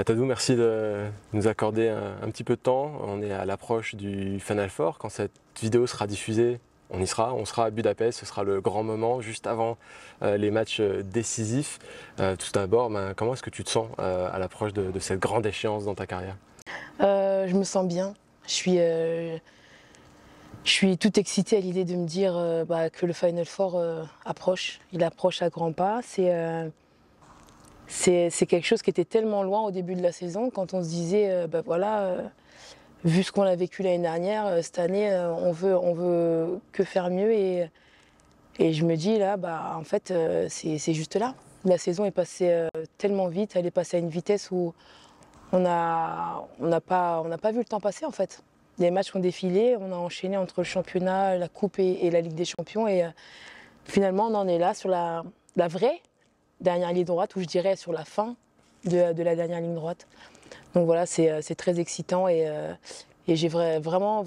Tadou, merci de nous accorder un petit peu de temps. On est à l'approche du Final Four. Quand cette vidéo sera diffusée, on y sera. On sera à Budapest. Ce sera le grand moment, juste avant les matchs décisifs. Tout d'abord, comment est-ce que tu te sens à l'approche de cette grande échéance dans ta carrière? Je me sens bien. Je suis toute excitée à l'idée de me dire que le Final Four approche. Il approche à grands pas. C'est quelque chose qui était tellement loin au début de la saison, quand on se disait, vu ce qu'on a vécu l'année dernière, cette année, on veut que faire mieux. Et je me dis là, en fait, c'est juste là. La saison est passée tellement vite, elle est passée à une vitesse où on n'a pas vu le temps passer en fait. Les matchs ont défilé, on a enchaîné entre le championnat, la coupe et la Ligue des Champions. Et finalement, on en est là sur la vraie dernière ligne droite, ou je dirais sur la fin de la dernière ligne droite. Donc voilà, c'est très excitant et j'ai vraiment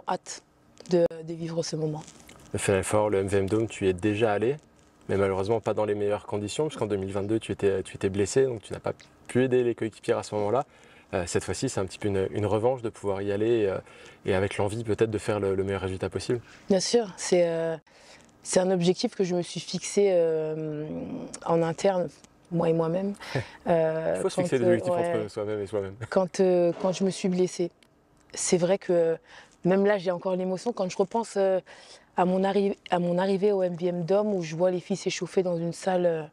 hâte de vivre ce moment. Le Final Four, le MVM Dome, tu y es déjà allé, mais malheureusement pas dans les meilleures conditions, puisqu'en 2022 tu étais blessé, donc tu n'as pas pu aider les coéquipiers à ce moment-là. Cette fois-ci, c'est un petit peu une revanche de pouvoir y aller et avec l'envie peut-être de faire le meilleur résultat possible. Bien sûr, c'est un objectif que je me suis fixé en interne, moi et moi-même. Il faut se fixer des objectifs entre soi-même et soi-même. Quand je me suis blessée, c'est vrai que même là, j'ai encore l'émotion quand je repense à mon arrivée au MVM Dome, où je vois les filles s'échauffer dans une salle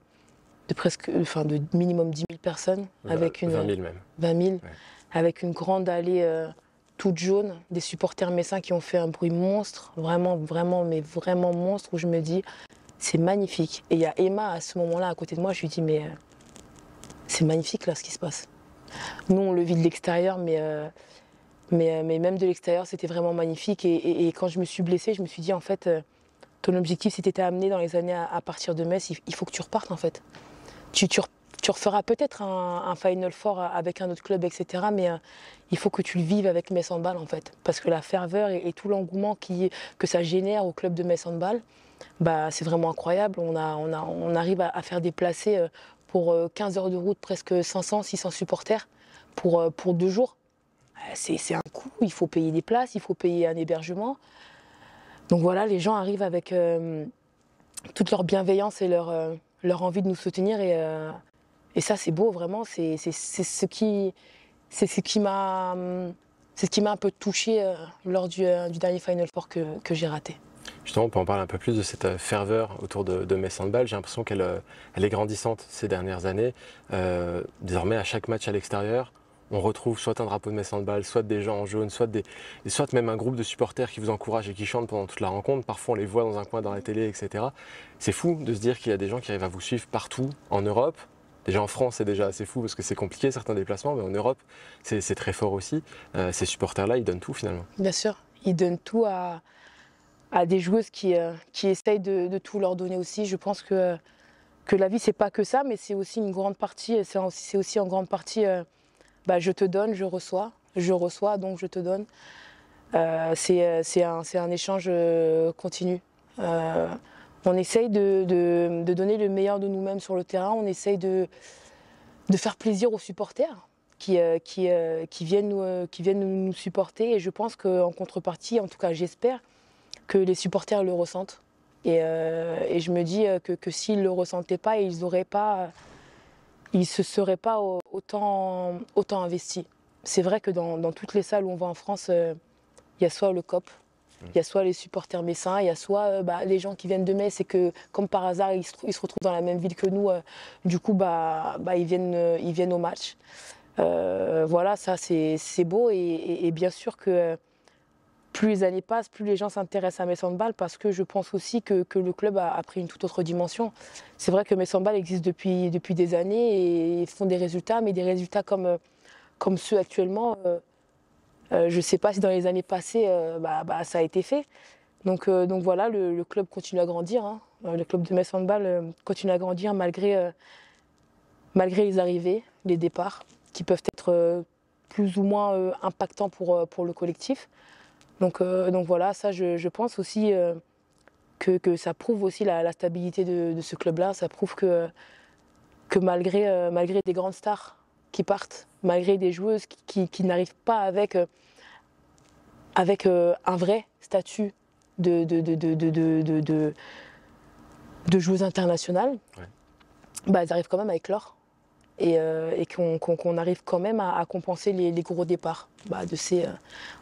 de minimum 10 000 personnes, avec 20 000 même. 20 000, Ouais. avec une grande allée toute jaune, des supporters messins qui ont fait un bruit monstre, vraiment monstre, où je me dis, c'est magnifique. Et il y a Emma à ce moment-là à côté de moi, je lui dis, mais c'est magnifique là ce qui se passe. Nous, on le vit de l'extérieur, mais même de l'extérieur, c'était vraiment magnifique. Et quand je me suis blessée, je me suis dit, en fait, ton objectif, c'était t'amener dans les années à partir de Metz, il faut que tu repartes en fait. Tu referas peut-être un Final Four avec un autre club, etc. Mais il faut que tu le vives avec Metz Handball en fait. Parce que la ferveur et tout l'engouement que ça génère au club de Metz Handball, c'est vraiment incroyable. On arrive à faire déplacer pour 15 heures de route presque 500, 600 supporters pour 2 jours. C'est un coût, il faut payer des places, il faut payer un hébergement. Donc voilà, les gens arrivent avec toute leur bienveillance et leur envie de nous soutenir. Et ça, c'est beau, vraiment. C'est ce qui m'a un peu touchée lors du dernier Final Four que j'ai raté. Justement, on peut en parler un peu plus de cette ferveur autour de Metz Handball. J'ai l'impression qu'elle est grandissante ces dernières années. Désormais, à chaque match à l'extérieur, on retrouve soit un drapeau de Metz Handball, soit des gens en jaune, soit même un groupe de supporters qui vous encouragent et qui chantent pendant toute la rencontre. Parfois, on les voit dans un coin dans la télé, etc. C'est fou de se dire qu'il y a des gens qui arrivent à vous suivre partout en Europe. Déjà en France, c'est déjà assez fou parce que c'est compliqué certains déplacements, mais en Europe, c'est très fort aussi. Ces supporters-là, ils donnent tout finalement. Bien sûr, ils donnent tout à des joueuses qui essayent de tout leur donner aussi. Je pense que la vie, c'est pas que ça, mais c'est aussi une grande partie, c'est aussi en grande partie, je te donne, je reçois, donc je te donne. C'est un échange continu. On essaye de donner le meilleur de nous-mêmes sur le terrain, on essaye de faire plaisir aux supporters qui viennent nous supporter. Et je pense qu'en contrepartie, en tout cas j'espère, que les supporters le ressentent. Et je me dis que s'ils ne le ressentaient pas, ils ne se seraient pas autant investis. C'est vrai que dans toutes les salles où on va en France, il y a soit le COP, il y a soit les supporters messins, il y a soit les gens qui viennent de Metz et que, comme par hasard, ils se retrouvent dans la même ville que nous. Du coup, ils viennent au match. Voilà, ça c'est beau et bien sûr que plus les années passent, plus les gens s'intéressent à Metz Handball, parce que je pense aussi que le club a pris une toute autre dimension. C'est vrai que Metz Handball existe depuis des années et font des résultats, mais des résultats comme ceux actuellement. Je ne sais pas si dans les années passées, ça a été fait. Donc voilà, le club continue à grandir. Hein. Le club de Metz Handball continue à grandir malgré les arrivées, les départs, qui peuvent être plus ou moins impactants pour le collectif. Donc voilà, ça je pense aussi que ça prouve aussi la stabilité de ce club-là. Ça prouve que malgré des grandes stars qui partent, malgré des joueuses qui n'arrivent pas avec un vrai statut de joueuse internationale, Ouais. bah, elles arrivent quand même avec l'or. Et qu'on arrive quand même à compenser les gros départs de ces,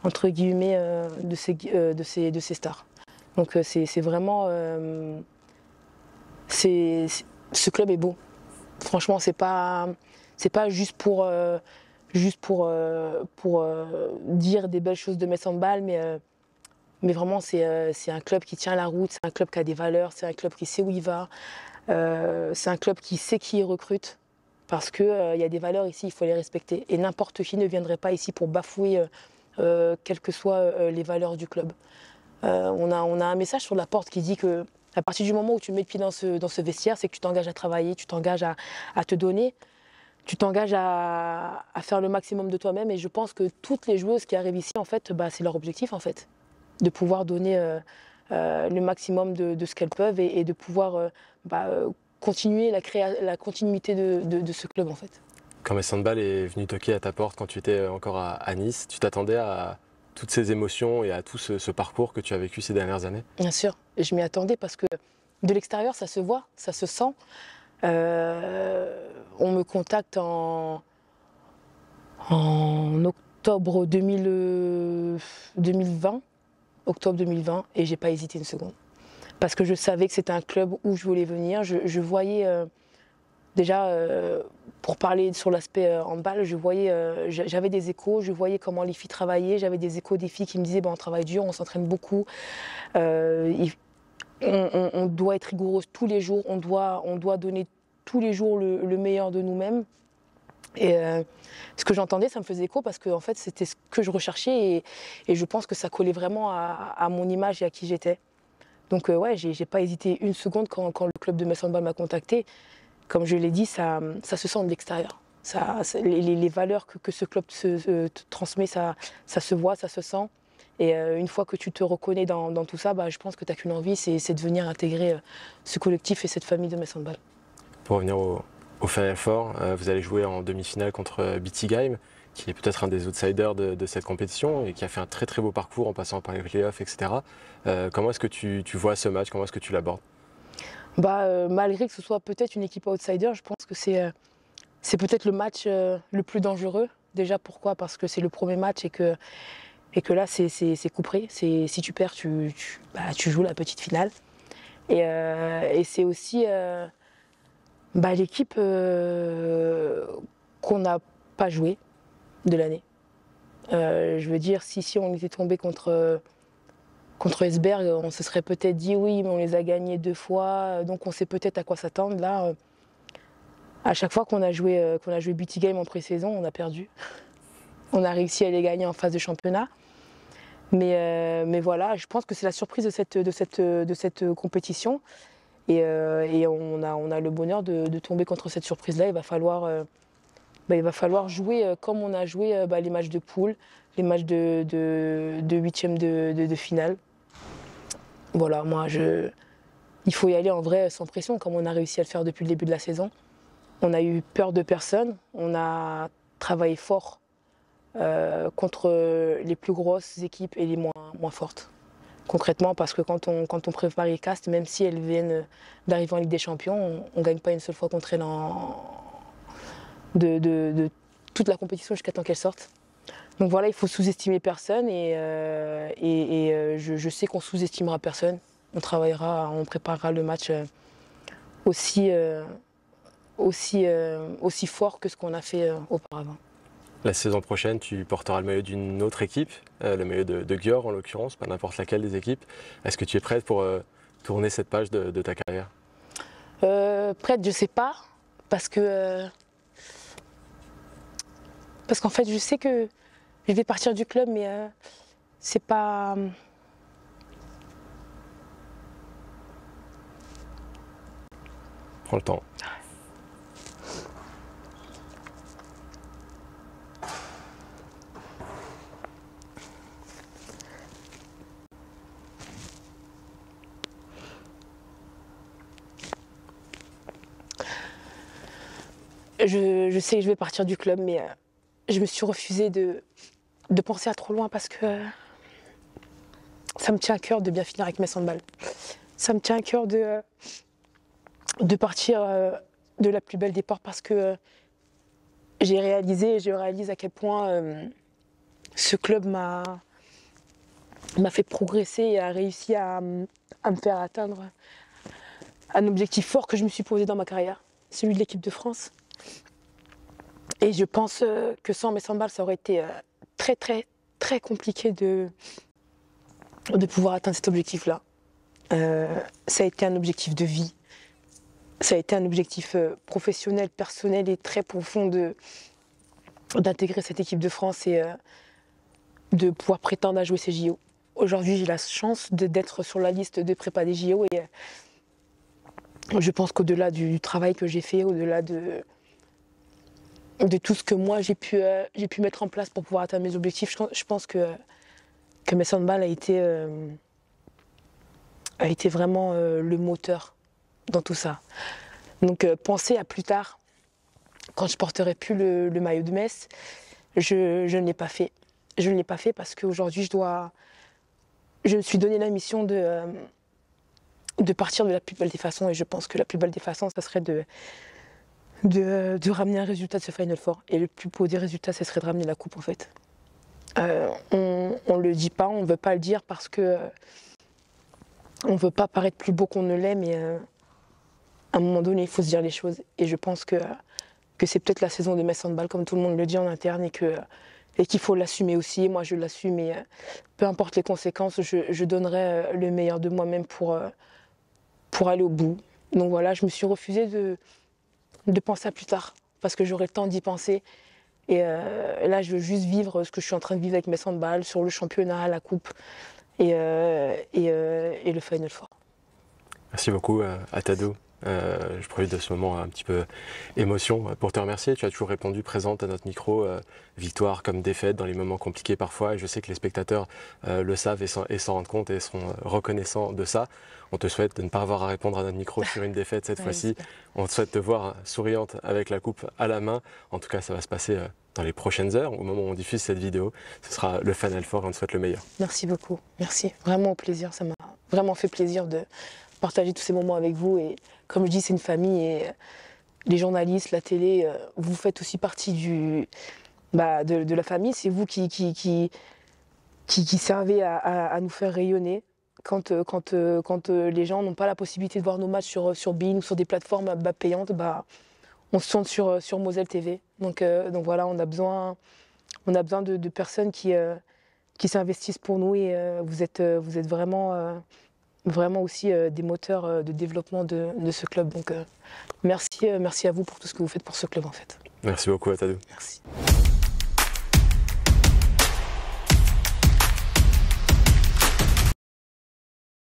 entre guillemets, de ces stars. Donc c'est vraiment... ce club est beau. Franchement, c'est pas juste pour dire des belles choses de Metz Handball, mais vraiment c'est un club qui tient la route, c'est un club qui a des valeurs, c'est un club qui sait où il va, c'est un club qui sait qui il recrute. Parce qu'il y a des valeurs ici, il faut les respecter. Et n'importe qui ne viendrait pas ici pour bafouer quelles que soient les valeurs du club. On a un message sur la porte qui dit que à partir du moment où tu mets le pied dans ce vestiaire, c'est que tu t'engages à travailler, tu t'engages à te donner, tu t'engages à faire le maximum de toi-même. Et je pense que toutes les joueuses qui arrivent ici, en fait, c'est leur objectif, en fait, de pouvoir donner le maximum de ce qu'elles peuvent et de pouvoir continuer la continuité de ce club, en fait. Quand Metz Handball est venu toquer à ta porte quand tu étais encore à Nice, tu t'attendais à toutes ces émotions et à tout ce parcours que tu as vécu ces dernières années? Bien sûr, et je m'y attendais parce que de l'extérieur, ça se voit, ça se sent. On me contacte en octobre 2020, octobre 2020, et j'ai pas hésité une seconde. Parce que je savais que c'était un club où je voulais venir. Je voyais, déjà, pour parler sur l'aspect handball, j'avais des échos, je voyais comment les filles travaillaient, j'avais des échos des filles qui me disaient on travaille dur, on s'entraîne beaucoup, on doit être rigoureuse tous les jours, on doit donner tous les jours le meilleur de nous-mêmes. Et ce que j'entendais, ça me faisait écho parce que en fait, c'était ce que je recherchais et je pense que ça collait vraiment à mon image et à qui j'étais. Donc ouais, j'ai pas hésité une seconde quand le club de Metz Handball m'a contacté. Comme je l'ai dit, ça se sent de l'extérieur. Les valeurs que ce club te transmet, ça se voit, ça se sent. Et une fois que tu te reconnais dans tout ça, je pense que tu n'as qu'une envie, c'est de venir intégrer ce collectif et cette famille de Metz Handball. Pour revenir au Final Four, vous allez jouer en demi-finale contre Bietigheim, qui est peut-être un des outsiders de cette compétition et qui a fait un très très beau parcours en passant par les playoffs, etc. Comment est-ce que tu vois ce match? Comment est-ce que tu l'abordes? Malgré que ce soit peut-être une équipe outsider, je pense que c'est peut-être le match le plus dangereux. Déjà pourquoi? Parce que c'est le premier match et que là c'est couperé. Si tu perds, tu joues la petite finale. Et c'est aussi l'équipe qu'on n'a pas joué de l'année. Je veux dire, si on était tombé contre Esberg, on se serait peut-être dit oui, mais on les a gagnés 2 fois, donc on sait peut-être à quoi s'attendre. Là, à chaque fois qu'on a joué Bietigheim en pré-saison, on a perdu. On a réussi à les gagner en phase de championnat. Mais voilà, je pense que c'est la surprise de cette compétition. Et on a le bonheur de tomber contre cette surprise-là. Il va falloir jouer comme on a joué les matchs de poule, les matchs de huitième de finale. Voilà, il faut y aller en vrai sans pression, comme on a réussi à le faire depuis le début de la saison. On a eu peur de personne, on a travaillé fort contre les plus grosses équipes et les moins fortes. Concrètement, parce que quand on prépare les castes, même si elles viennent d'arriver en Ligue des Champions, on ne gagne pas une seule fois contre elles de toute la compétition jusqu'à temps qu'elles sortent. Donc voilà, il faut sous-estimer personne et je sais qu'on sous-estimera personne. On travaillera, on préparera le match aussi fort que ce qu'on a fait auparavant. La saison prochaine, tu porteras le maillot d'une autre équipe, le maillot de Győr en l'occurrence, pas n'importe laquelle des équipes. Est-ce que tu es prête pour tourner cette page de ta carrière? Prête, je sais pas, parce qu'en fait, je sais que je vais partir du club, mais c'est pas. Prends le temps. je sais que je vais partir du club, mais je me suis refusée de penser à trop loin parce que ça me tient à cœur de bien finir avec mes handball. Ça me tient à cœur de partir de la plus belle des portes parce que je réalise à quel point ce club m'a fait progresser et a réussi à me faire atteindre un objectif fort que je me suis posé dans ma carrière, celui de l'équipe de France. Et je pense que sans mes handball, ça aurait été très très très compliqué de pouvoir atteindre cet objectif-là. Ça a été un objectif de vie, ça a été un objectif professionnel, personnel et très profond d'intégrer cette équipe de France et de pouvoir prétendre à jouer ces JO. Aujourd'hui, j'ai la chance d'être sur la liste de prépa des JO et je pense qu'au-delà du travail que j'ai fait, au-delà de tout ce que moi j'ai pu mettre en place pour pouvoir atteindre mes objectifs, je pense que mes handball a été vraiment le moteur dans tout ça. Donc penser à plus tard, quand je porterai plus le maillot de Metz, je ne l'ai pas fait. Je ne l'ai pas fait parce qu'aujourd'hui je me suis donné la mission de partir de la plus belle des façons et je pense que la plus belle des façons, ça serait de ramener un résultat de ce Final Four. Et le plus beau des résultats, ce serait de ramener la coupe en fait. On ne le dit pas, on ne veut pas le dire parce que on ne veut pas paraître plus beau qu'on ne l'est, mais à un moment donné, il faut se dire les choses. Et je pense que c'est peut-être la saison de Metz Handball, comme tout le monde le dit en interne, et qu'il faut l'assumer aussi. Moi, je l'assume et peu importe les conséquences, je donnerai le meilleur de moi-même pour aller au bout. Donc voilà, je me suis refusée de penser à plus tard, parce que j'aurai le temps d'y penser. Et là, je veux juste vivre ce que je suis en train de vivre avec mes handball, sur le championnat, la coupe et le Final Four. Merci beaucoup à Tadeu. Je profite de ce moment un petit peu émotion pour te remercier. Tu as toujours répondu présente à notre micro, victoire comme défaite dans les moments compliqués parfois. Et je sais que les spectateurs le savent et s'en rendent compte et seront reconnaissants de ça. On te souhaite de ne pas avoir à répondre à notre micro sur une défaite cette fois-ci. On te souhaite te voir souriante avec la coupe à la main. En tout cas, ça va se passer dans les prochaines heures. Au moment où on diffuse cette vidéo, ce sera le Final Four et on te souhaite le meilleur. Merci beaucoup. Merci. Vraiment au plaisir. Ça m'a vraiment fait plaisir de partager tous ces moments avec vous. Et comme je dis, c'est une famille et les journalistes, la télé, vous faites aussi partie de la famille. C'est vous qui servez à nous faire rayonner. Quand les gens n'ont pas la possibilité de voir nos matchs sur beIN ou sur des plateformes payantes, on se tourne sur Moselle TV. Donc voilà, on a besoin de personnes qui s'investissent pour nous et vous êtes vraiment aussi des moteurs de développement de ce club. Donc merci à vous pour tout ce que vous faites pour ce club en fait. Merci beaucoup à Tadeu. Merci.